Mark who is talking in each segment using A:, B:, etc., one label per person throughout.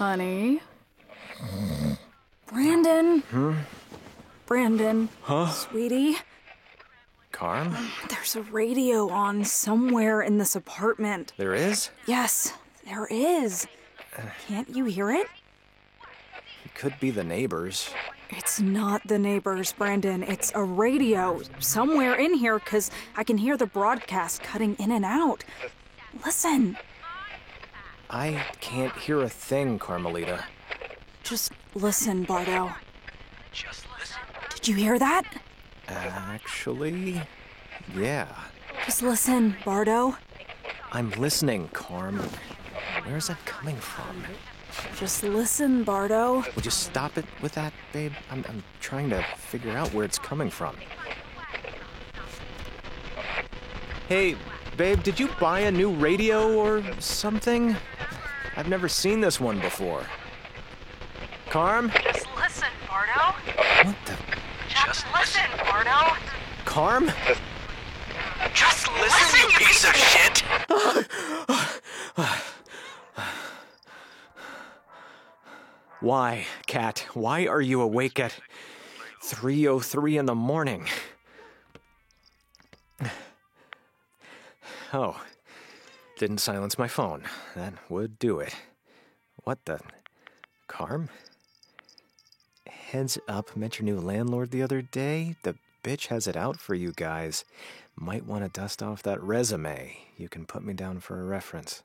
A: Honey? Brandon? Brandon?
B: Huh?
A: Sweetie?
B: Carm?
A: There's a radio on somewhere in this apartment.
B: There is?
A: Yes, there is. Can't you hear it?
B: It could be the neighbors.
A: It's not the neighbors, Brandon. It's a radio somewhere in here, because I can hear the broadcast cutting in and out. Listen.
B: I can't hear a thing, Carmelita.
A: Just listen, Bardo.
B: Just listen.
A: Did you hear that?
B: Actually, yeah.
A: Just listen, Bardo.
B: I'm listening, Carm. Where's that coming from?
A: Just listen, Bardo.
B: Would you stop it with that, babe? I'm trying to figure out where it's coming from. Hey, babe, did you buy a new radio or something? I've never seen this one before. Carm?
A: Just listen, Bardo.
B: What the?
A: Just listen, Bardo.
B: Carm?
A: Just
B: Listen, you piece of shit! Why, Kat? Why are you awake at 3:03 in the morning? Oh, didn't silence my phone. That would do it. What the? Carm? Heads up, met your new landlord the other day. The bitch has it out for you guys. Might want to dust off that resume. You can put me down for a reference.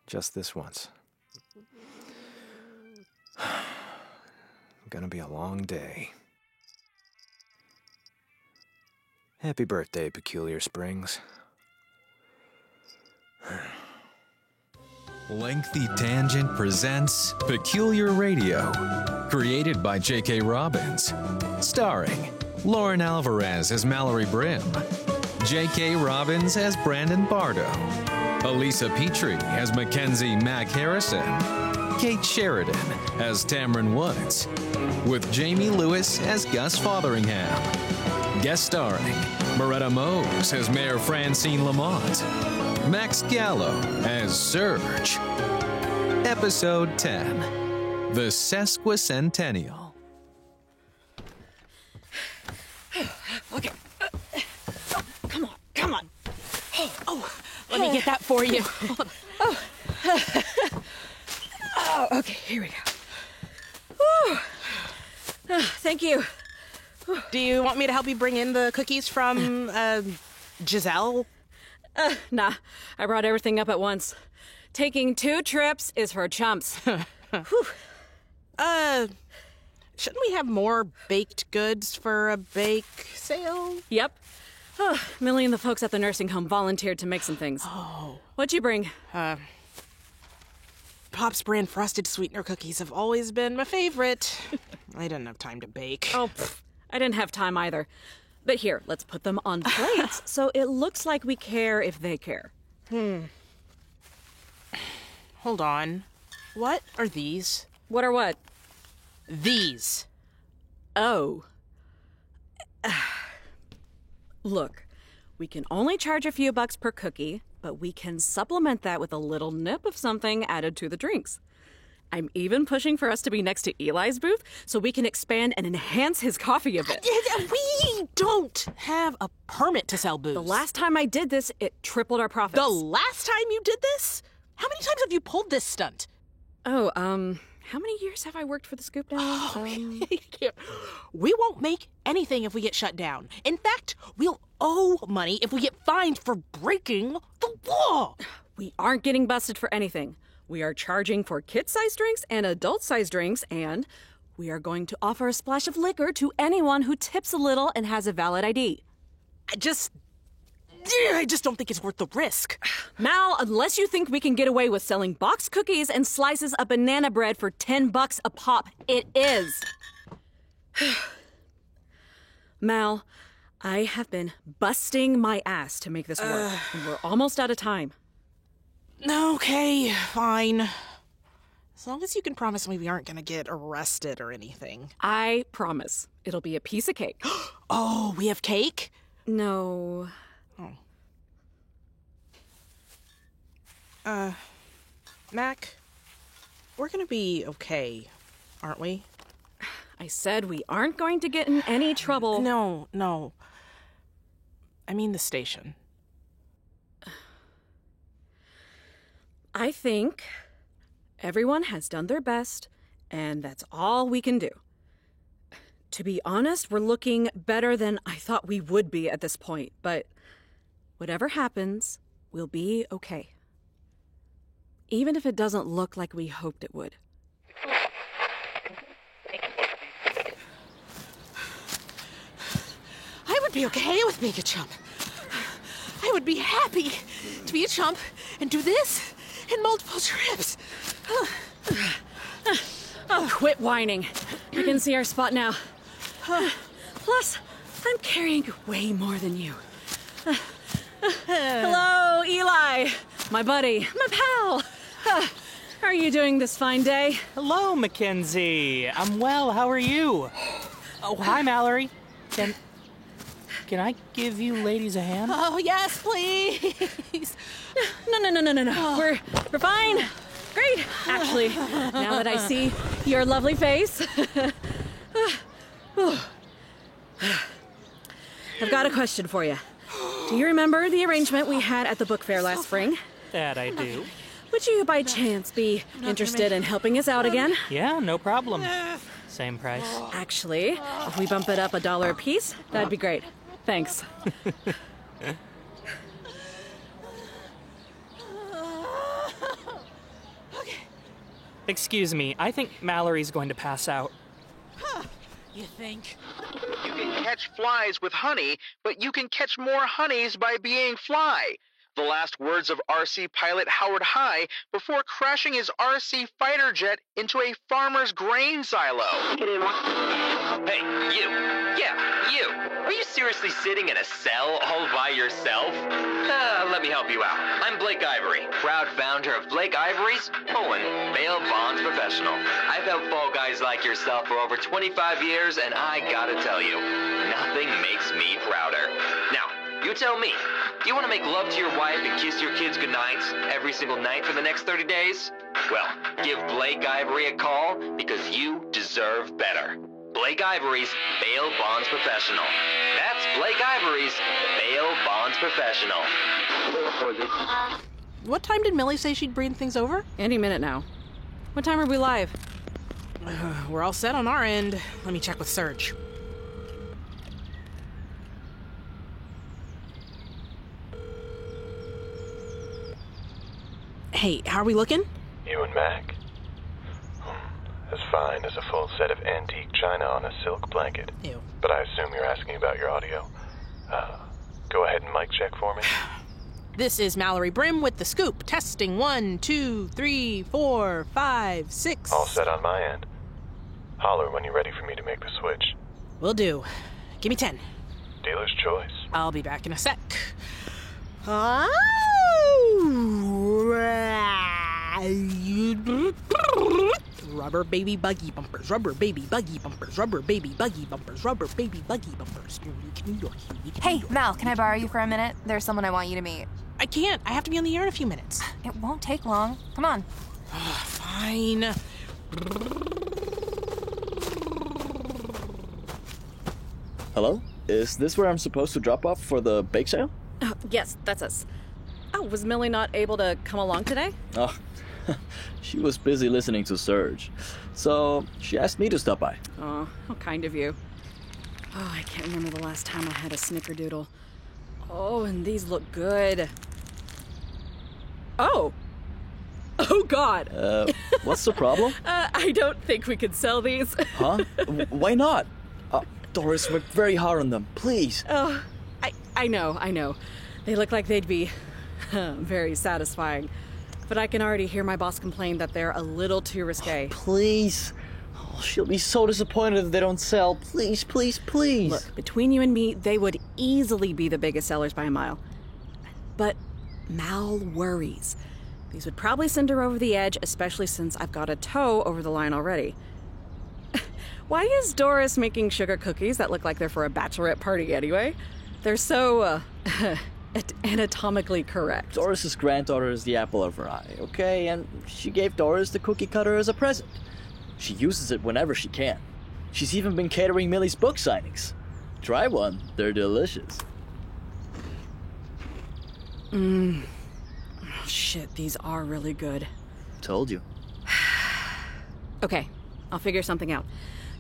B: Just this once. Gonna be a long day. Happy birthday, Peculiar Springs.
C: Lengthy Tangent presents Peculiar Radio, created by J.K. Robbins, starring Lauren Alvarez as Mallory Brim, J.K. Robbins as Brandon Bardo, Elisa Petrie as Mackenzie Mac Harrison, Kate Sheridan as Tamron Woods, with Jamie Lewis as Gus Fotheringham, guest starring Moretta Mose as Mayor Francine Lamont, Max Gallo as Surge. Episode 10, The Sesquicentennial.
D: Okay. Come on. Let me get that for you. Okay, here we go. Thank you. Do you want me to help you bring in the cookies from, Giselle?
E: Nah, I brought everything up at once. Taking 2 trips is for chumps.
D: Shouldn't we have more baked goods for a bake sale?
E: Yep. Millie and the folks at the nursing home volunteered to make some things.
D: Oh.
E: What'd you bring?
D: Pop's brand frosted sweetener cookies have always been my favorite. I didn't have time to bake.
E: Oh, I didn't have time either. But here, let's put them on plates so it looks like we care if they care.
D: Hold on. What are these?
E: What are what?
D: These.
E: Oh. Look, we can only charge a few bucks per cookie, but we can supplement that with a little nip of something added to the drinks. I'm even pushing for us to be next to Eli's booth so we can expand and enhance his coffee a bit.
D: We don't have a permit to sell booze.
E: The last time I did this, it tripled our profits.
D: The last time you did this? How many times have you pulled this stunt?
E: Oh, how many years have I worked for the Scoop now?
D: We won't make anything if we get shut down. In fact, we'll owe money if we get fined for breaking the law.
E: We aren't getting busted for anything. We are charging for kid-sized drinks and adult-sized drinks, and we are going to offer a splash of liquor to anyone who tips a little and has a valid ID.
D: I just don't think it's worth the risk.
E: Mal, unless you think we can get away with selling boxed cookies and slices of banana bread for $10 a pop, it is. Mal, I have been busting my ass to make this work, and we're almost out of time.
D: Okay, fine. As long as you can promise me we aren't gonna get arrested or anything.
E: I promise. It'll be a piece of cake.
D: Oh, we have cake?
E: No.
D: Mac, We're gonna be okay, aren't we?
E: I said we aren't going to get in any trouble.
D: No. I mean the station.
E: I think everyone has done their best, and that's all we can do. To be honest, we're looking better than I thought we would be at this point, but whatever happens, we'll be okay. Even if it doesn't look like we hoped it would.
D: I would be okay with being a chump. I would be happy to be a chump and do this in multiple trips.
E: Oh, quit whining. I can see our spot now. Plus, I'm carrying way more than you. Hello, Eli. My buddy, my pal. How are you doing this fine day?
F: Hello, Mackenzie. I'm well. How are you? Oh, hi, Mallory. Can I give you ladies a hand?
D: Oh, yes, please.
E: No. We're fine. Great. Actually, now that I see your lovely face. I've got a question for you. Do you remember the arrangement we had at the book fair last spring?
F: That I do.
E: Would you, by chance, be interested in helping us out again?
F: Yeah, no problem. Same price.
E: Actually, if we bump it up $1 a piece, that'd be great. Thanks.
F: Excuse me, I think Mallory's going to pass out.
D: You think?
G: You can catch flies with honey, but you can catch more honeys by being fly. The last words of RC pilot Howard High before crashing his RC fighter jet into a farmer's grain silo. Hey, you. Yeah, you. Are you seriously sitting in a cell all by yourself? Let me help you out. I'm Blake Ivory, proud founder of Blake Ivory's bail bonds professional. I've helped fall guys like yourself for over 25 years, and I gotta tell you, nothing makes me prouder. Now, you tell me, do you want to make love to your wife and kiss your kids goodnights every single night for the next 30 days? Well, give Blake Ivory a call because you deserve better. Blake Ivory's Bail Bonds Professional. That's Blake Ivory's Bail Bonds Professional.
D: What time did Millie say she'd bring things over?
E: Any minute now. What time are we live?
D: We're all set on our end. Let me check with Serge. Hey, how are we looking?
H: You and Mac? As fine as a full set of antique china on a silk blanket.
D: Ew.
H: But I assume you're asking about your audio. Go ahead and mic check for me.
D: This is Mallory Brim with The Scoop. Testing 1, 2, 3, 4, 5, 6.
H: All set on my end. Holler when you're ready for me to make the switch.
D: Will do. Give me 10.
H: Dealer's choice.
D: I'll be back in a sec. Rubber baby buggy bumpers, rubber baby buggy bumpers, rubber baby buggy bumpers, rubber baby buggy bumpers.
I: Hey, Mal, can I borrow you for a minute? There's someone I want you to meet.
D: I can't. I have to be on the air in a few minutes.
I: It won't take long. Come on.
D: Fine.
J: Hello? Is this where I'm supposed to drop off for the bake sale?
E: Yes, that's us. Oh, was Millie not able to come along today?
J: Oh, she was busy listening to Serge. So she asked me to stop by.
E: Oh, how kind of you. Oh, I can't remember the last time I had a snickerdoodle. Oh, and these look good. Oh! Oh, God!
J: What's the problem?
E: I don't think we could sell these.
J: Huh? Why not? Doris worked very hard on them. Please.
E: Oh, I know. They look like they'd be very satisfying. But I can already hear my boss complain that they're a little too risque.
J: Please. Oh, she'll be so disappointed if they don't sell. Please, please, please.
E: Look, between you and me, they would easily be the biggest sellers by a mile. But Mal worries. These would probably send her over the edge, especially since I've got a toe over the line already. Why is Doris making sugar cookies that look like they're for a bachelorette party anyway? They're so, anatomically correct.
J: Doris's granddaughter is the apple of her eye, okay? And she gave Doris the cookie cutter as a present. She uses it whenever she can. She's even been catering Millie's book signings. Try one. They're delicious.
E: Oh, shit, these are really good.
J: Told you.
E: Okay, I'll figure something out.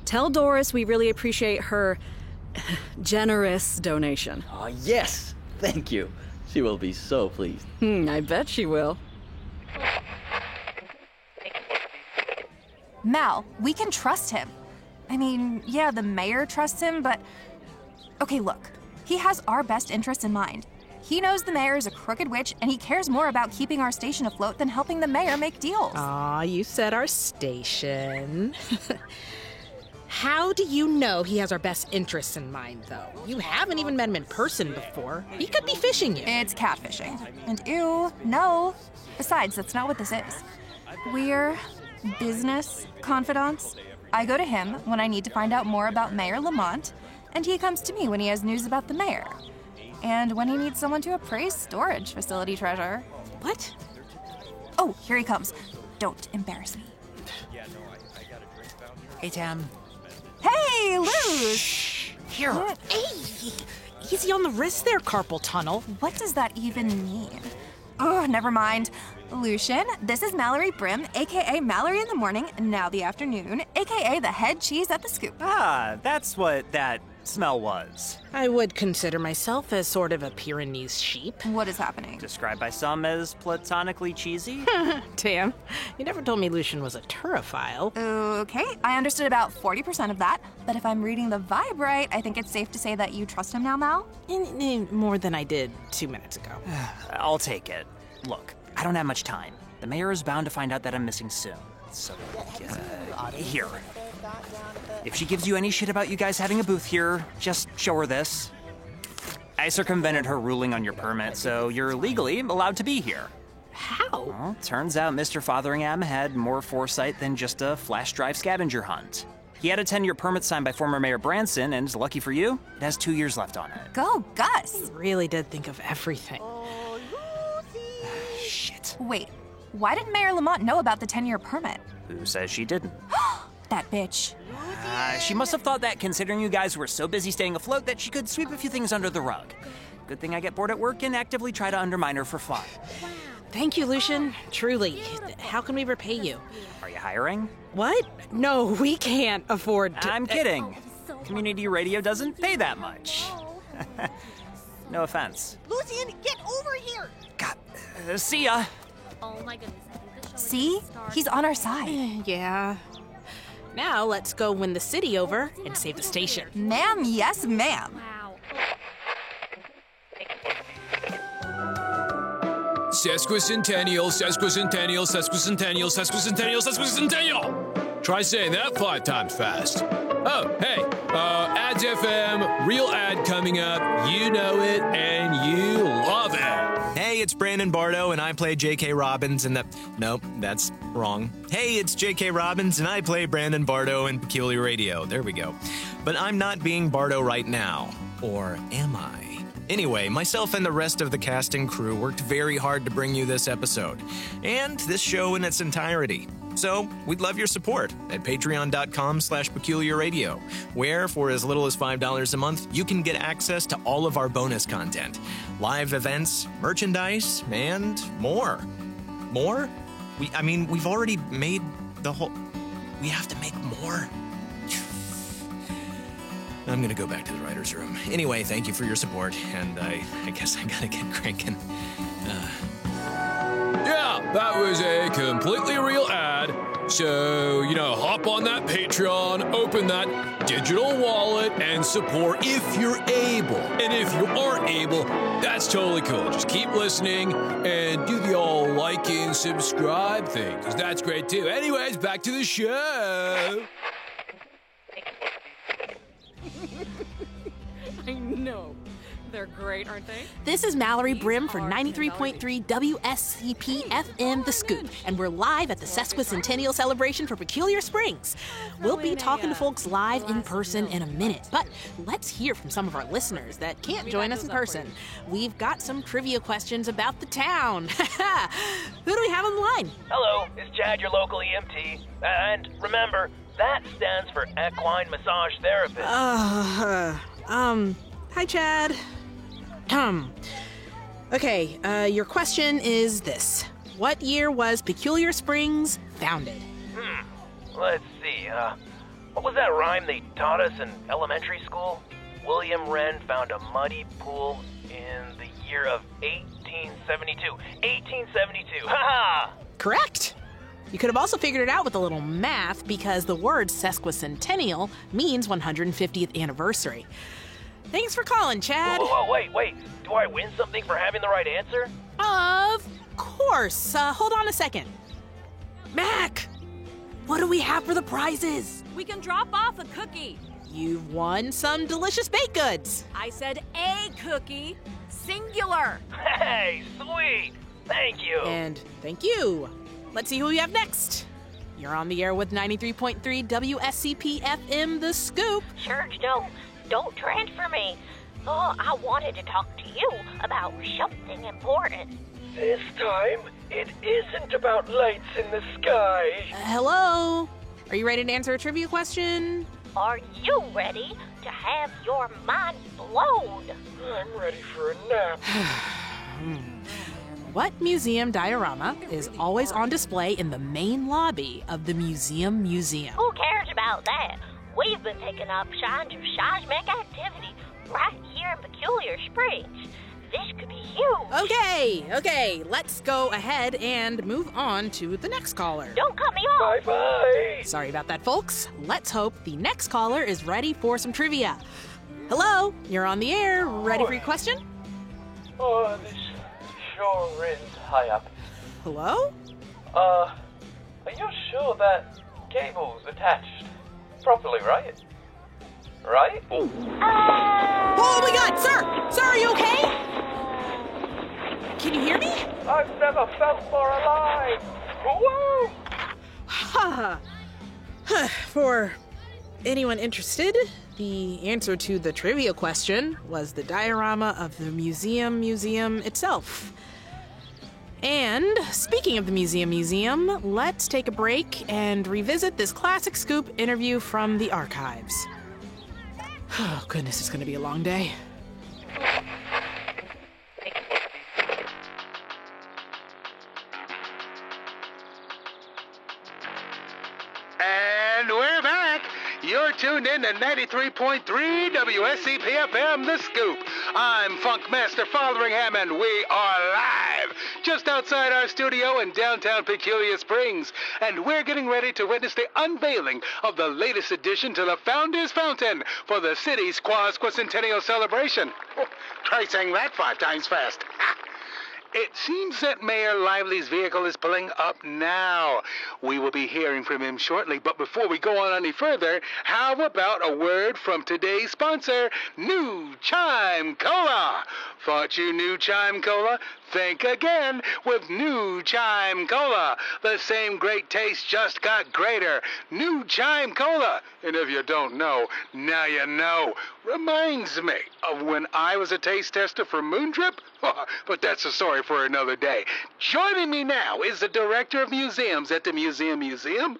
E: Tell Doris we really appreciate her generous donation.
J: Oh, yes! Thank you. She will be so pleased.
E: I bet she will.
I: Mal, we can trust him. I mean, yeah, the mayor trusts him, but... Okay, look. He has our best interests in mind. He knows the mayor is a crooked witch, and he cares more about keeping our station afloat than helping the mayor make deals.
D: Aw, you said our station. How do you know he has our best interests in mind, though? You haven't even met him in person before. He could be fishing you.
I: It's catfishing. And ew, no. Besides, that's not what this is. We're business confidants. I go to him when I need to find out more about Mayor Lamont, and he comes to me when he has news about the mayor. And when he needs someone to appraise storage facility treasure.
D: What?
I: Oh, here he comes. Don't embarrass me.
K: Hey, Tam.
I: Hey, Luz!
K: Here.
D: Hey! Easy on the wrist there, carpal tunnel.
I: What does that even mean? Oh, never mind. Lucian, this is Mallory Brim, a.k.a. Mallory in the morning, now the afternoon, a.k.a. the head cheese at the scoop.
K: Ah, that's what that smell was.
D: I would consider myself as sort of a Pyrenees sheep.
I: What is happening?
K: Described by some as platonically cheesy.
D: Damn, you never told me Lucian was a turophile.
I: Okay, I understood about 40% of that, but if I'm reading the vibe right, I think it's safe to say that you trust him now, Mal?
D: More than I did 2 minutes ago.
K: I'll take it. Look, I don't have much time. The mayor is bound to find out that I'm missing soon. So, here. If she gives you any shit about you guys having a booth here, just show her this. I circumvented her ruling on your permit, so you're legally allowed to be here.
D: How?
K: Well, turns out Mr. Fotheringham had more foresight than just a flash drive scavenger hunt. He had a 10-year permit signed by former Mayor Branson, and lucky for you, it has 2 years left on it.
I: Go, Gus!
D: He really did think of everything.
K: Shit.
I: Wait, why did Mayor Lamont know about the 10-year permit?
K: Who says she didn't?
I: That bitch.
K: She must have thought that, considering you guys were so busy staying afloat, that she could sweep a few things under the rug. Good thing I get bored at work and actively try to undermine her for fun.
D: Thank you, Lucian. Truly. How can we repay you?
K: Are you hiring?
D: What? No, we can't afford to...
K: I'm kidding. Community radio doesn't pay that much. No offense.
L: Lucian, get over here!
K: God, see ya.
L: Oh my goodness.
I: See? He's on our side.
D: Yeah. Now let's go win the city over and save the station.
I: Ma'am, yes, ma'am.
L: Wow.
C: Sesquicentennial, sesquicentennial, sesquicentennial, sesquicentennial, sesquicentennial. Try saying that 5 times fast. Oh, hey, Ads FM, real ad coming up. You know it and you love it.
B: Hey, it's Brandon Bardo, and I play J.K. Robbins in the... Nope, that's wrong. Hey, it's J.K. Robbins, and I play Brandon Bardo in Peculiar Radio. There we go. But I'm not being Bardo right now. Or am I? Anyway, myself and the rest of the cast and crew worked very hard to bring you this episode, and this show in its entirety. So, we'd love your support at patreon.com/peculiarradio, where, for as little as $5 a month, you can get access to all of our bonus content, live events, merchandise, and more. More? We've already made the whole... We have to make more? I'm gonna go back to the writer's room. Anyway, thank you for your support, and I guess I gotta get cranking.
C: Yeah, that was a completely real ad. So, hop on that Patreon, open that digital wallet, and support if you're able. And if you aren't able, that's totally cool. Just keep listening and do the all like and subscribe thing, because that's great too. Anyways, back to the show.
E: I know. They're great, aren't they?
D: This is Mallory Brim for 93.3 WSCP FM The Scoop, and we're live at the Sesquicentennial celebration for Peculiar Springs. We'll be talking to folks live in person in a minute, but let's hear from some of our listeners that can't join us in person. We've got some trivia questions about the town. Who do we have on the line?
M: Hello, it's Chad, your local EMT. And remember, that stands for Equine Massage Therapist.
D: Hi, Chad. Okay, your question is this. What year was Peculiar Springs founded?
M: Let's see, what was that rhyme they taught us in elementary school? William Wren found a muddy pool in the year of 1872. 1872, ha-ha!
D: Correct! You could have also figured it out with a little math because the word sesquicentennial means 150th anniversary. Thanks for calling, Chad.
M: Whoa, wait. Do I win something for having the right answer?
D: Of course. Hold on a second. Mac, what do we have for the prizes?
E: We can drop off a cookie.
D: You've won some delicious baked goods.
E: I said a cookie, singular.
M: Hey, sweet. Thank you.
D: And thank you. Let's see who we have next. You're on the air with 93.3 WSCP FM The Scoop.
L: Serge, don't transfer me. Oh, I wanted to talk to you about something important.
M: This time, it isn't about lights in the sky.
D: Hello? Are you ready to answer a trivia question?
L: Are you ready to have your mind blown?
M: I'm ready for a nap.
D: What museum diorama is always on display in the main lobby of the museum?
L: Who cares about that? We've been picking up signs of seismic activity right here in Peculiar Springs. This could be huge.
D: Okay. Let's go ahead and move on to the next caller.
L: Don't cut me off.
M: Bye-bye.
D: Sorry about that, folks. Let's hope the next caller is ready for some trivia. Hello, you're on the air. Ready for your question?
M: Oh, this sure is high up.
D: Hello?
M: Are you sure that cable's attached properly, right? Right?
D: Oh my God, sir! Sir, are you okay? Can you hear me?
M: I've never felt more alive. Woo!
D: For anyone interested, the answer to the trivia question was the diorama of the museum itself. And speaking of the museum, let's take a break and revisit this classic Scoop interview from the archives. Oh, goodness, it's going to be a long day.
N: And we're back. You're tuned in to 93.3 WSCP-FM, The Scoop. I'm Funkmaster Fotheringham, and we are live just outside our studio in downtown Peculiar Springs. And we're getting ready to witness the unveiling of the latest addition to the Founders Fountain for the city's Sesquicentennial celebration. Oh, try saying that 5 times fast. It seems that Mayor Lively's vehicle is pulling up now. We will be hearing from him shortly, but before we go on any further, how about a word from today's sponsor, New Chime Cola? Thought you knew Chime Cola? Think again with New Chime Cola. The same great taste just got greater. New Chime Cola. And if you don't know, now you know. Reminds me of when I was a taste tester for Moondrip. But that's a story for another day. Joining me now is the Director of Museums at the Museum,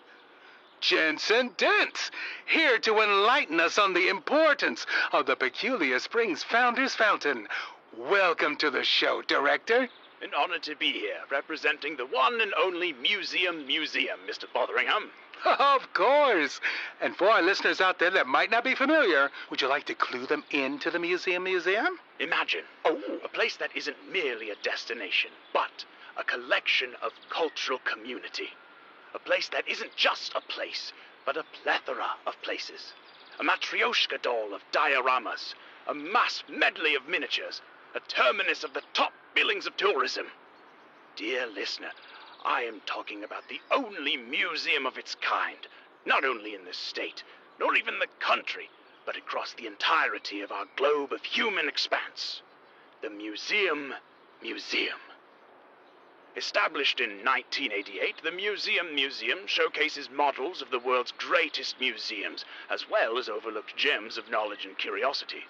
N: Jensen Dents, here to enlighten us on the importance of the Peculiar Springs Founders Fountain. Welcome to the show, Director.
O: An honor to be here, representing the one and only Museum, Mr. Fotheringham.
N: Of course. And for our listeners out there that might not be familiar, would you like to clue them into the Museum?
O: Imagine a place that isn't merely a destination, but a collection of cultural community. A place that isn't just a place, but a plethora of places. A matryoshka doll of dioramas, a mass medley of miniatures, a terminus of the top billings of tourism. Dear listener, I am talking about the only museum of its kind, not only in the state, nor even the country, but across the entirety of our globe of human expanse. The Museum. Established in 1988, the Museum showcases models of the world's greatest museums, as well as overlooked gems of knowledge and curiosity.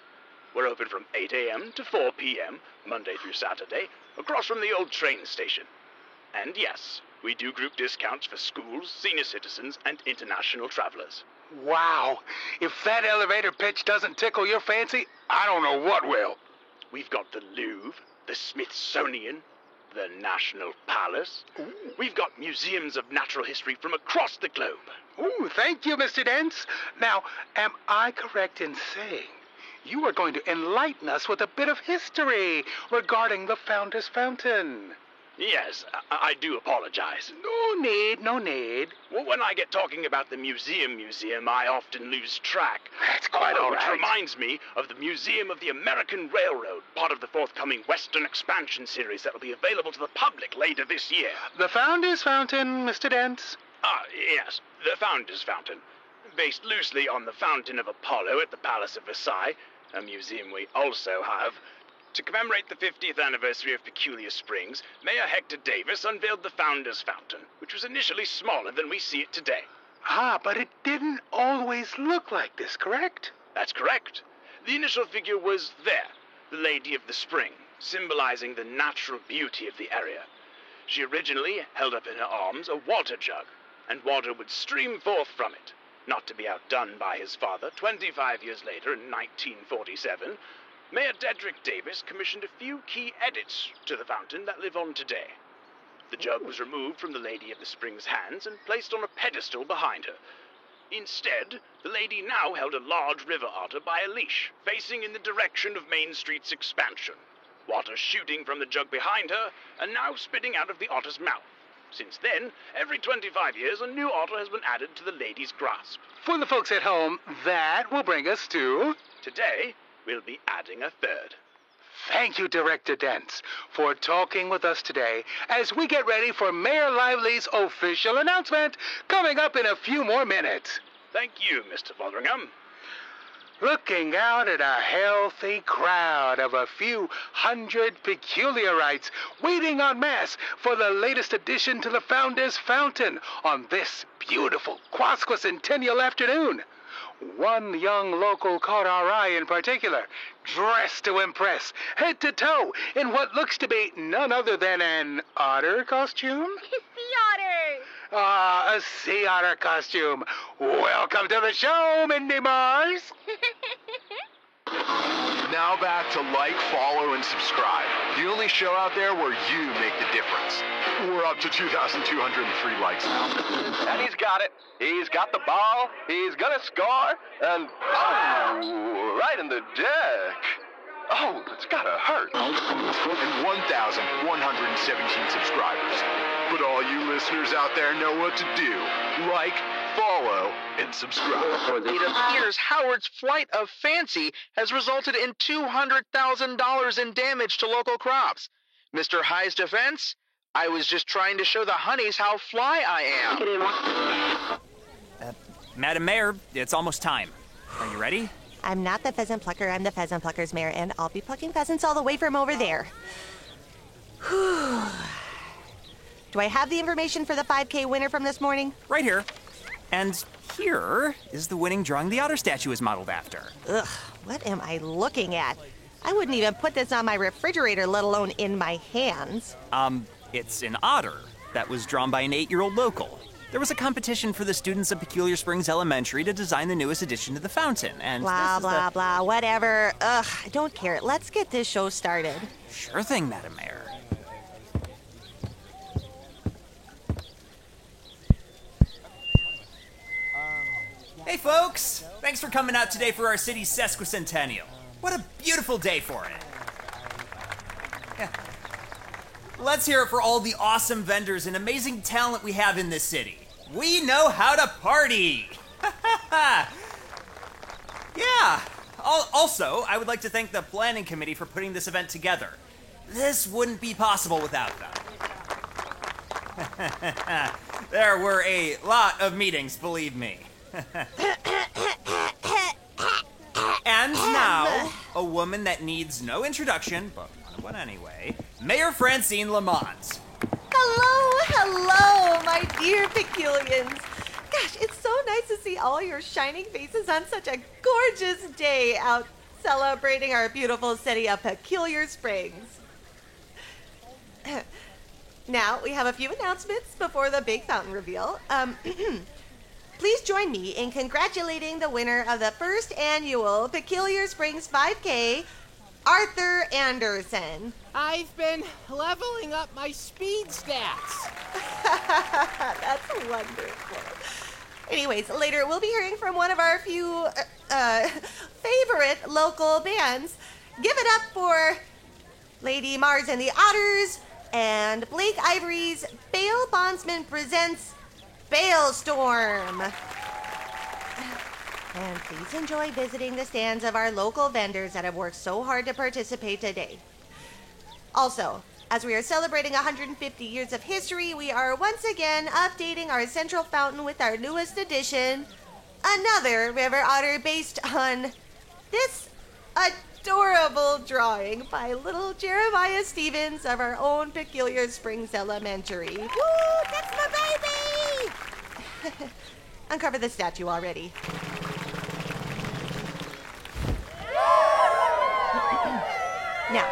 O: We're open from 8 a.m. to 4 p.m., Monday through Saturday, across from the old train station. And yes, we do group discounts for schools, senior citizens, and international travelers.
N: Wow. If that elevator pitch doesn't tickle your fancy, I don't know what will.
O: We've got the Louvre, the Smithsonian, the National Palace. Ooh. We've got museums of natural history from across the globe.
N: Ooh, thank you, Mr. Dents. Now, am I correct in saying you are going to enlighten us with a bit of history regarding the Founder's Fountain?
O: Yes, I do apologize.
N: No need.
O: Well, when I get talking about the museum, I often lose track.
N: That's quite all right.
O: Which reminds me of the Museum of the American Railroad, part of the forthcoming Western Expansion series that will be available to the public later this year.
N: The Founder's Fountain, Mr. Dents?
O: Yes, the Founder's Fountain. Based loosely on the Fountain of Apollo at the Palace of Versailles, a museum we also have. To commemorate the 50th anniversary of Peculiar Springs, Mayor Hector Davis unveiled the Founder's Fountain, which was initially smaller than we see it today.
N: But it didn't always look like this, correct?
O: That's correct. The initial figure was there, the Lady of the Spring, symbolizing the natural beauty of the area. She originally held up in her arms a water jug, and water would stream forth from it. Not to be outdone by his father, 25 years later in 1947, Mayor Dedrick Davis commissioned a few key edits to the fountain that live on today. The jug was removed from the Lady of the Spring's hands and placed on a pedestal behind her. Instead, the lady now held a large river otter by a leash, facing in the direction of Main Street's expansion. Water shooting from the jug behind her, and now spitting out of the otter's mouth. Since then, every 25 years, a new otter has been added to the lady's grasp.
N: For the folks at home, that will bring us to...
O: Today, we'll be adding a third.
N: Thank you, Director Dents, for talking with us today as we get ready for Mayor Lively's official announcement coming up in a few more minutes.
O: Thank you, Mr. Fotheringham.
N: Looking out at a healthy crowd of a few hundred peculiarites waiting en masse for the latest addition to the Founder's Fountain on this beautiful Quasquicentennial afternoon. One young local caught our eye in particular, dressed to impress, head to toe, in what looks to be none other than an otter costume?
L: Sea otter!
N: A sea otter costume. Welcome to the show, Mindy Mars.
P: Now back to like, follow, and subscribe. The only show out there where you make the difference. We're up to 2,203 likes now.
Q: And he's got it. He's got the ball. He's gonna score. And, right in the deck. Oh, it's gotta hurt.
P: And 1,117 subscribers. But all you listeners out there know what to do. Like, follow, and subscribe.
G: It appears Howard's flight of fancy has resulted in $200,000 in damage to local crops. Mr. High's defense? I was just trying to show the honeys how fly I am.
K: Madam Mayor, it's almost time. Are you ready?
R: I'm not the pheasant plucker, I'm the pheasant plucker's mayor, and I'll be plucking pheasants all the way from over there. Do I have the information for the 5K winner from this morning?
K: Right here. And here is the winning drawing the otter statue is modeled after.
R: Ugh, what am I looking at? I wouldn't even put this on my refrigerator, let alone in my hands.
K: It's an otter that was drawn by an 8-year-old local. There was a competition for the students of Peculiar Springs Elementary to design the newest addition to the fountain, and
R: blah, blah, blah, whatever. Ugh, I don't care. Let's get this show started.
K: Sure thing, Madam Mayor. Hey, folks! Thanks for coming out today for our city's sesquicentennial. What a beautiful day for it. Yeah. Let's hear it for all the awesome vendors and amazing talent we have in this city. We know how to party! Yeah. Also, I would like to thank the planning committee for putting this event together. This wouldn't be possible without them. There were a lot of meetings, believe me. And now, a woman that needs no introduction, but one anyway, Mayor Francine Lamont.
R: Hello, my dear Peculians. Gosh, it's so nice to see all your shining faces on such a gorgeous day out celebrating our beautiful city of Peculiar Springs. Now, we have a few announcements before the big fountain reveal. Please join me in congratulating the winner of the first annual Peculiar Springs 5K, Arthur Anderson.
S: I've been leveling up my speed stats.
R: That's wonderful. Anyways, later we'll be hearing from one of our few favorite local bands. Give it up for Lady Mars and the Otters and Blake Ivory's Bale Bondsman presents Balestorm. And please enjoy visiting the stands of our local vendors that have worked so hard to participate today. Also, as we are celebrating 150 years of history, we are once again updating our central fountain with our newest addition, another river otter based on this adorable drawing by little Jeremiah Stevens of our own Peculiar Springs Elementary.
L: Woo, that's my baby!
R: Uncover the statue already. Now,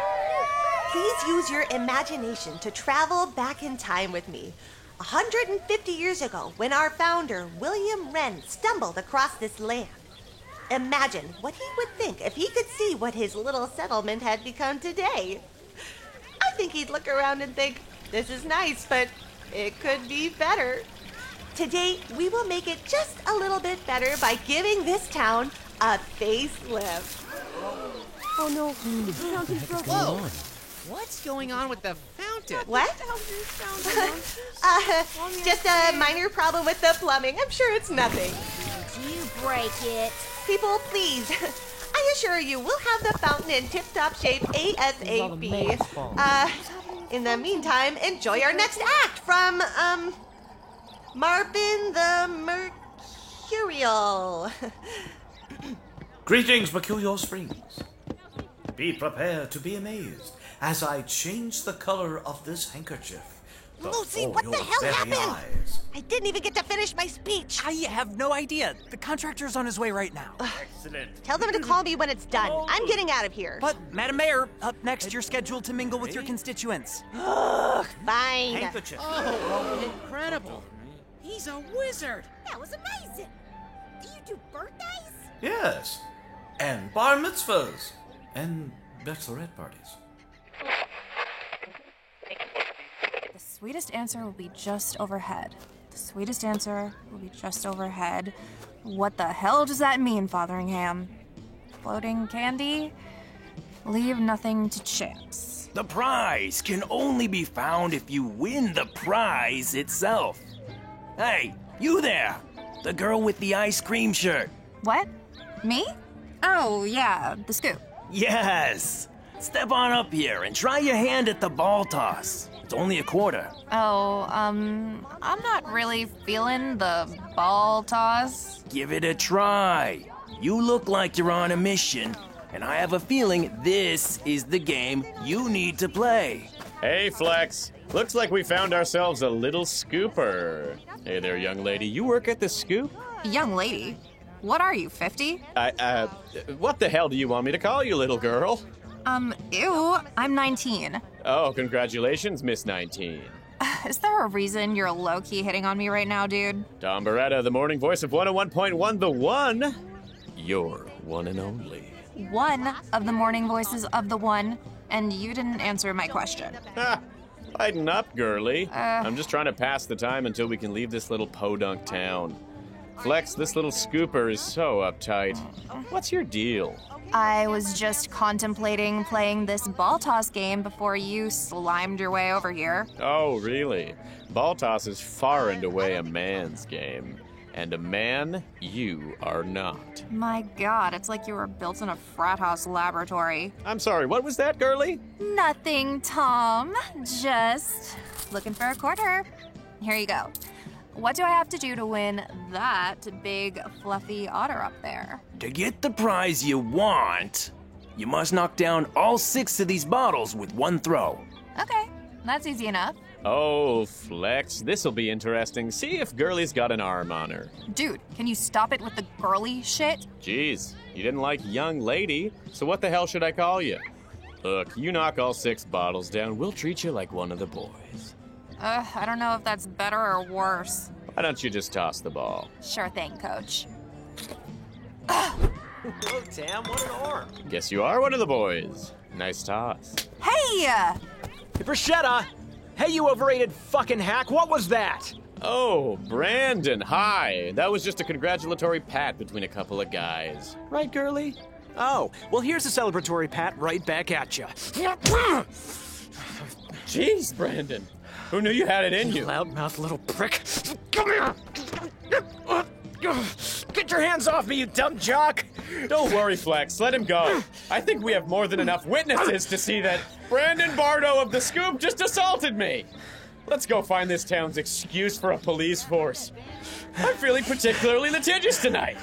R: please use your imagination to travel back in time with me. 150 years ago, when our founder, William Wren, stumbled across this land. Imagine what he would think if he could see what his little settlement had become today. I think he'd look around and think, this is nice, but it could be better. Today, we will make it just a little bit better by giving this town a facelift.
S: Oh no, the fountain's broken. Whoa! What's going on with the fountain?
R: What? Just a minor problem with the plumbing. I'm sure it's nothing.
L: Did you break it?
R: People, please. I assure you, we'll have the fountain in tip-top shape ASAP. In the meantime, enjoy our next act from, Marvin the Mercurial.
T: Greetings, Peculiar Springs. Be prepared to be amazed as I change the color of this handkerchief.
R: Lucy, what the hell happened?
T: Eyes.
R: I didn't even get to finish my speech.
K: I have no idea. The contractor's on his way right now.
T: Excellent.
R: Tell them to call me when it's done. I'm getting out of here.
K: But, Madam Mayor, up next, you're scheduled to mingle with your constituents.
R: Fine.
T: Handkerchief.
S: Oh, incredible. He's a wizard.
L: That was amazing. Do you do birthdays?
T: Yes. And bar mitzvahs. And bachelorette parties.
I: The sweetest answer will be just overhead. The sweetest answer will be just overhead. What the hell does that mean, Fotheringham? Floating candy? Leave nothing to chance.
U: The prize can only be found if you win the prize itself. Hey, you there! The girl with the ice cream shirt.
I: What? Me? Oh, yeah, the scoop.
U: Yes! Step on up here and try your hand at the ball toss. It's only a quarter.
I: Oh, I'm not really feeling the ball toss.
U: Give it a try. You look like you're on a mission, and I have a feeling this is the game you need to play.
V: Hey, Flex. Looks like we found ourselves a little scooper. Hey there, young lady. You work at the Scoop?
I: Young lady? What are you, 50?
V: What the hell do you want me to call you, little girl?
I: Ew, I'm 19.
V: Oh, congratulations, Miss 19.
I: Is there a reason you're low-key hitting on me right now, dude?
V: Tom Beretta, the morning voice of 101.1, the one. Your one and only.
I: One of the morning voices of the one, and you didn't answer my question.
V: Ha! Lighten up, girly. I'm just trying to pass the time until we can leave this little podunk town. Flex, this little scooper is so uptight. What's your deal?
I: I was just contemplating playing this ball toss game before you slimed your way over here.
V: Oh, really? Ball toss is far and away a man's game. And a man, you are not.
I: My God, it's like you were built in a frat house laboratory.
V: I'm sorry, what was that, girly?
I: Nothing, Tom. Just looking for a quarter. Here you go. what do I have to do to win that big, fluffy otter up there?
U: To get the prize you want, you must knock down all 6 of these bottles with one throw.
I: Okay, that's easy enough.
V: Oh, Flex, this'll be interesting. See if Girlie's got an arm on her.
I: Dude, can you stop it with the girly shit?
V: Jeez, you didn't like young lady, so what the hell should I call you? Look, you knock all 6 bottles down, we'll treat you like one of the boys.
I: I don't know if that's better or worse.
V: Why don't you just toss the ball?
I: Sure thing, Coach.
B: Whoa, Tam, what an arm.
V: Guess you are one of the boys. Nice toss.
I: Hey!
B: Hey, Bruschetta! Hey, you overrated fucking hack, what was that?
V: Oh, Brandon, hi. That was just a congratulatory pat between a couple of guys. Right, Girlie?
B: Oh, well, here's a celebratory pat right back at you.
V: Jeez, Brandon. Who knew you had it in you?
B: Loudmouth little prick. Come here! Get your hands off me, you dumb jock!
V: Don't worry, Flex. Let him go. I think we have more than enough witnesses to see that Brandon Bardo of the Scoop just assaulted me. Let's go find this town's excuse for a police force. I'm feeling particularly litigious tonight.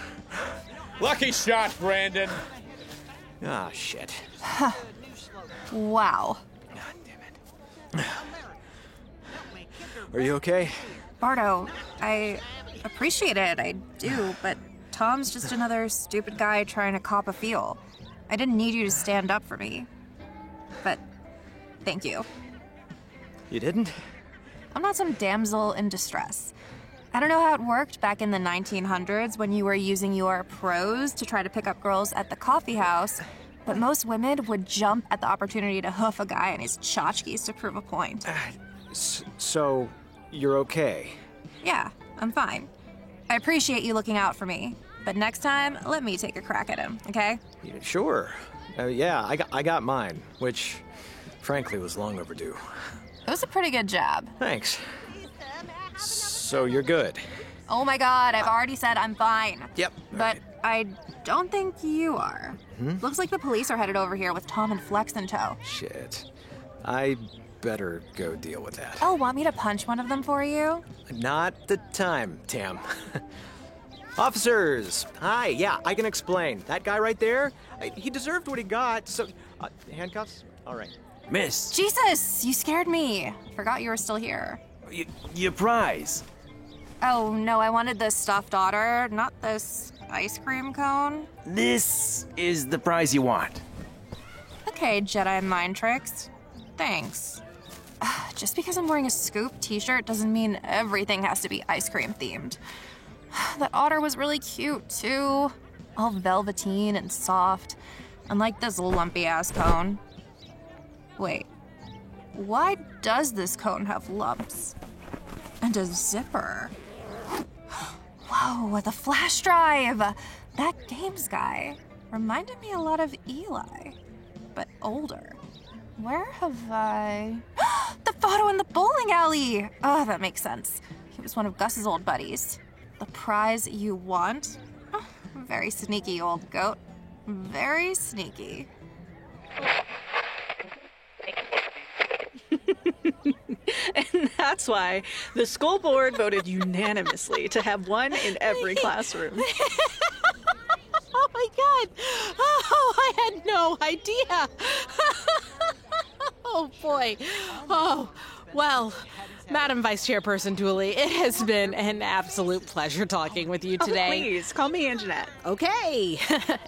V: Lucky shot, Brandon.
B: Ah, shit.
I: Wow.
B: Are you okay?
I: Bardo, I appreciate it, I do, but Tom's just another stupid guy trying to cop a feel. I didn't need you to stand up for me. But thank you.
B: You didn't?
I: I'm not some damsel in distress. I don't know how it worked back in the 1900s when you were using your prose to try to pick up girls at the coffee house, but most women would jump at the opportunity to hoof a guy and his tchotchkes to prove a point.
B: So, you're okay?
I: Yeah, I'm fine. I appreciate you looking out for me, but next time, let me take a crack at him, okay?
B: Yeah, sure. Yeah, I got mine, which, frankly, was long overdue.
I: It was a pretty good job.
B: Thanks. So you're good?
I: Oh my god, I've already said I'm fine.
B: Yep.
I: But I don't think you are.
B: Hmm?
I: Looks like the police are headed over here with Tom and Flex in tow.
B: Shit. I better go deal with that.
I: Oh, want me to punch one of them for you?
B: Not the time, Tam. Officers! Hi, yeah, I can explain. That guy right there, he deserved what he got, so... handcuffs? All right.
U: Miss.
I: Jesus, you scared me. Forgot you were still here.
U: Your prize.
I: Oh, no, I wanted this stuffed otter, not this ice cream cone.
U: This is the prize you want.
I: Okay, Jedi mind tricks. Thanks. Just because I'm wearing a Scoop t-shirt doesn't mean everything has to be ice cream themed. That otter was really cute, too. All velveteen and soft, unlike this lumpy-ass cone. Wait, why does this cone have lumps? And a zipper. Whoa, the flash drive! That games guy reminded me a lot of Eli, but older. Where have I... The photo in the bowling alley! Oh, that makes sense. He was one of Gus's old buddies. The prize you want? Oh, very sneaky, old goat. Very sneaky.
E: And that's why the school board voted unanimously to have one in every classroom.
D: Oh my god! Oh, I had no idea! Oh boy. Oh, well, Madam Vice Chairperson Dooley, it has been an absolute pleasure talking with you today.
E: Oh, please, call me Anjanette.
D: Okay,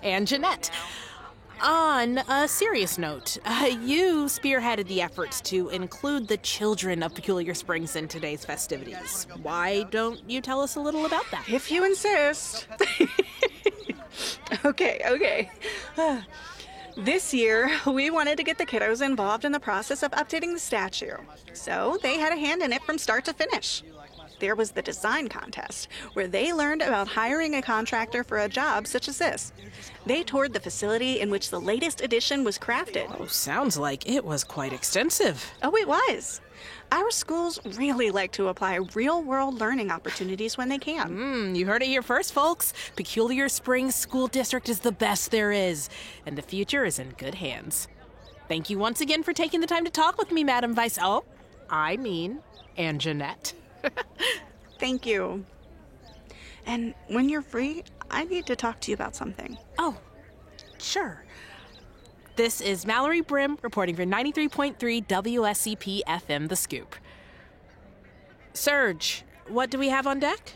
D: Anjanette. On a serious note, you spearheaded the efforts to include the children of Peculiar Springs in today's festivities. Why don't you tell us a little about that?
E: If you insist. Okay. This year, we wanted to get the kiddos involved in the process of updating the statue. So they had a hand in it from start to finish. There was the design contest, where they learned about hiring a contractor for a job such as this. They toured the facility in which the latest edition was crafted.
D: Oh, sounds like it was quite extensive.
E: Oh, it was. Our schools really like to apply real-world learning opportunities when they can.
D: You heard it here first, folks. Peculiar Springs School District is the best there is, and the future is in good hands. Thank you once again for taking the time to talk with me, Madam Vice... Oh, I mean, Anjanette.
A: Thank you. And when you're free, I need to talk to you about something.
D: Oh, sure. This is Mallory Brim reporting for 93.3 WSCP FM The Scoop. Serge, what do we have on deck?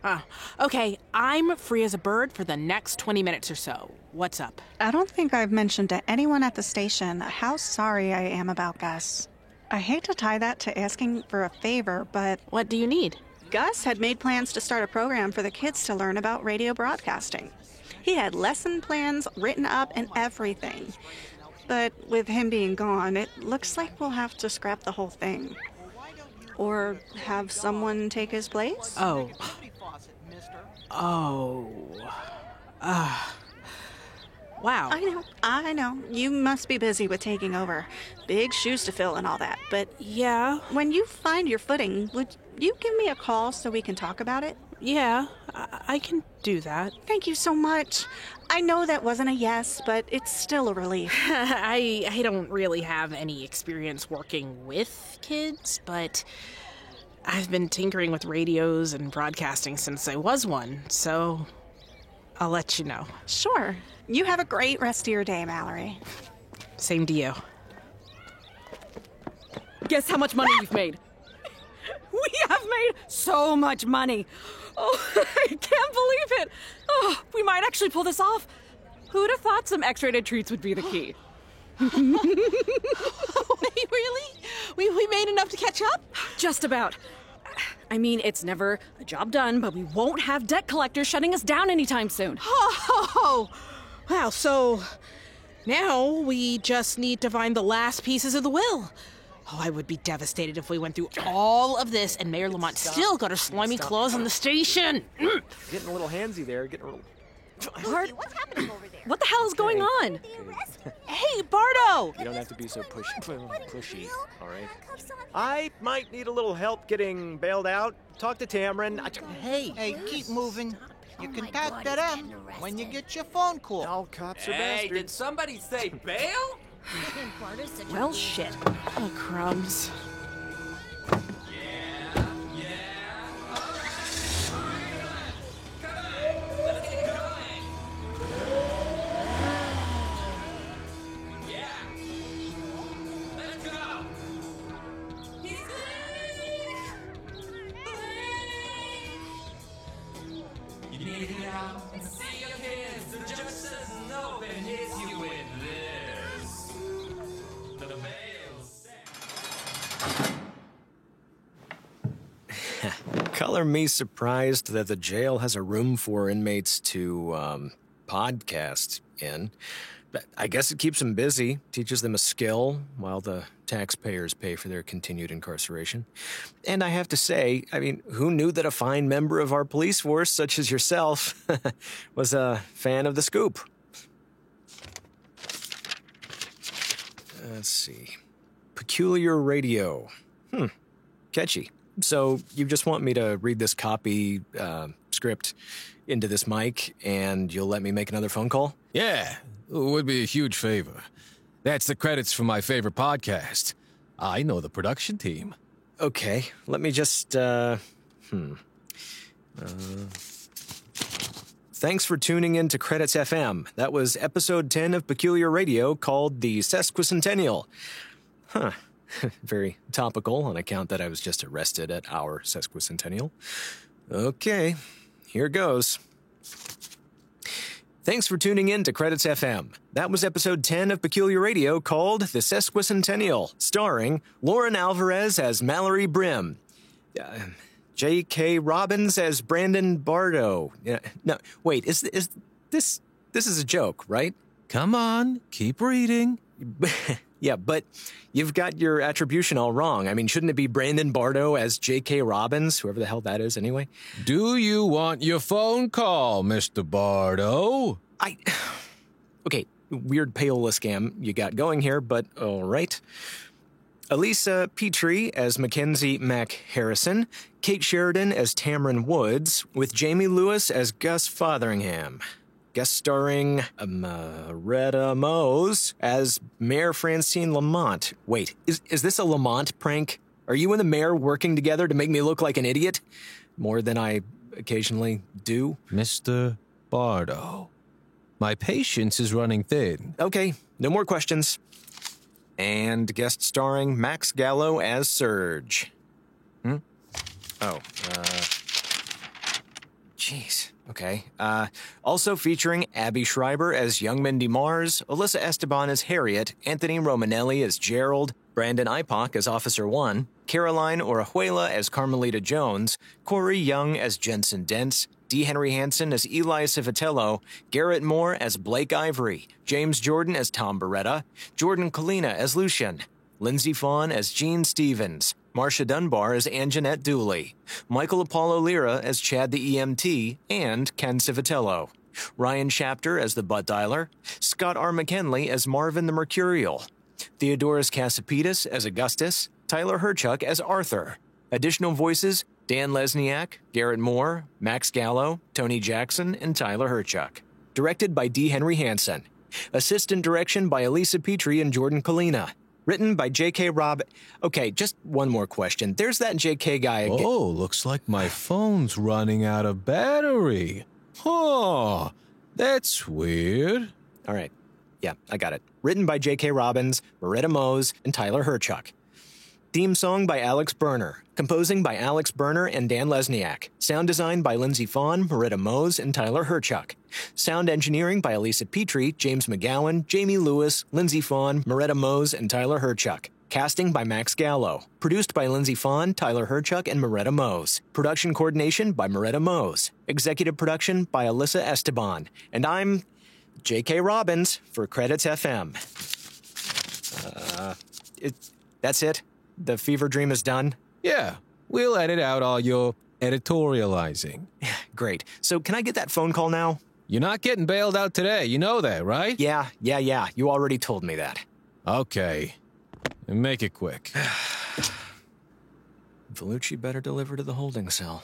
D: Oh, okay. I'm free as a bird for the next 20 minutes or so. What's up?
A: I don't think I've mentioned to anyone at the station how sorry I am about Gus. I hate to tie that to asking for a favor, but...
D: What do you need?
A: Gus had made plans to start a program for the kids to learn about radio broadcasting. He had lesson plans written up and everything. But with him being gone, it looks like we'll have to scrap the whole thing. Or have someone take his place?
D: Oh. Wow.
A: I know. You must be busy with taking over. Big shoes to fill and all that. But
D: yeah.
A: When you find your footing, would you give me a call so we can talk about it?
D: Yeah, I can do that.
A: Thank you so much. I know that wasn't a yes, but it's still a relief.
D: I don't really have any experience working with kids, but I've been tinkering with radios and broadcasting since I was one, so I'll let you know.
A: Sure. You have a great rest of your day, Mallory.
D: Same to you.
E: Guess how much money we've made? We have made so much money. Oh, I can't believe it. Oh, we might actually pull this off. Who'd have thought some X-rated treats would be the key?
D: Wait, really? We made enough to catch up?
E: Just about. I mean, it's never a job done, but we won't have debt collectors shutting us down anytime soon.
D: Oh, wow, so now we just need to find the last pieces of the will. Oh, I would be devastated if we went through all of this and Mayor Lamont still got her slimy claws on the station.
B: Getting a little handsy there. Getting a little...
E: What's happening over there? What the hell is going on?
D: Hey, Bardo!
B: You don't have to be so pushy, all right? I might need a little help getting bailed out. Talk to Tamron.
F: Hey, keep moving. You can talk to them when you get your phone call.
B: All cops are
W: Hey,
B: bastards.
W: did somebody say bail?
E: Well, shit.
D: Oh, crumbs.
B: Color me surprised that the jail has a room for inmates to, podcast in. But I guess it keeps them busy, teaches them a skill, while the taxpayers pay for their continued incarceration. And I have to say, I mean, who knew that a fine member of our police force, such as yourself, was a fan of the Scoop? Let's see. Peculiar Radio. Catchy. So you just want me to read this copy script into this mic, and you'll let me make another phone call?
X: Yeah, it would be a huge favor. That's the credits for my favorite podcast. I know the production team.
B: Okay, let me just, Thanks for tuning in to Credits FM. That was episode 10 of Peculiar Radio called The Sesquicentennial. Very topical on account that I was just arrested at our sesquicentennial. Okay, here goes. Thanks for tuning in to Credits FM. That was episode 10 of Peculiar Radio called The Sesquicentennial, starring Lauren Alvarez as Mallory Brim, J.K. Robbins as Brandon Bardo. No, wait, is this is a joke, right?
X: Come on, keep reading.
B: Yeah, but you've got your attribution all wrong. I mean, shouldn't it be Brandon Bardo as J.K. Robbins, whoever the hell that is anyway?
X: Do you want your phone call, Mr. Bardo?
B: Okay, weird payola scam you got going here, but all right. Elisa Petrie as Mackenzie Mac Harrison, Kate Sheridan as Tamron Woods, with Jamie Lewis as Gus Fotheringham. Guest starring Retta Mose as Mayor Francine Lamont. Wait, is this a Lamont prank? Are you and the mayor working together to make me look like an idiot? More than I occasionally do?
X: Mr. Bardo, my patience is running thin.
B: Okay, no more questions. And guest starring Max Gallo as Surge. Jeez. Okay. Also featuring Abby Schreiber as young Mindy Mars, Alyssa Esteban as Harriet, Anthony Romanelli as Gerald, Brandon Ipock as Officer 1, Caroline Orejuela as Carmelita Jones, Corey Young as Jensen Dents, D. Henry Hansen as Eli Civitello, Garrett Moore as Blake Ivory, James Jordan as Tom Beretta, Jordan Kalina as Lucian, Lindsey Fawn as Gene Stevens, Marcia Dunbar as Anjanette Dooley, Michael Apollo Lira as Chad the EMT, and Ken Civitello, Ryan Shapter as the butt dialer, Scott R. McKinley as Marvin the Mercurial, Theodoros Kasapidis as Augustus, Tyler Herchuk as Arthur. Additional voices, Dan Lesniak, Garrett Moore, Max Gallo, Tony Jackson, and Tyler Herchuk. Directed by D. Henry Hansen. Assistant direction by Elisa Petrie and Jordan Kalina. Written by J.K. Robb. Okay, just one more question. There's that J.K. guy again.
X: Oh, looks like my phone's running out of battery. Huh, that's weird.
B: All right. Yeah, I got it. Written by J.K. Robbins, Maretta Mose, and Tyler Herchuk. Theme song by Alex Berner. Composing by Alex Berner and Dan Lesniak. Sound design by Lindsey Fawn, Maretta Mose, and Tyler Herchuk. Sound engineering by Elisa Petrie, James McGowan, Jamie Lewis, Lindsey Fawn, Maretta Mose, and Tyler Herchuk. Casting by Max Gallo. Produced by Lindsey Fawn, Tyler Herchuk, and Maretta Mose. Production coordination by Maretta Mose. Executive production by Alyssa Esteban. And I'm J.K. Robbins for Credits FM. That's it? The fever dream is done?
X: Yeah, we'll edit out all your editorializing.
B: Great. So can I get that phone call now?
X: You're not getting bailed out today, you know that, right?
B: Yeah. You already told me that.
X: Okay. And make it quick.
B: Vellucci better deliver to the holding cell.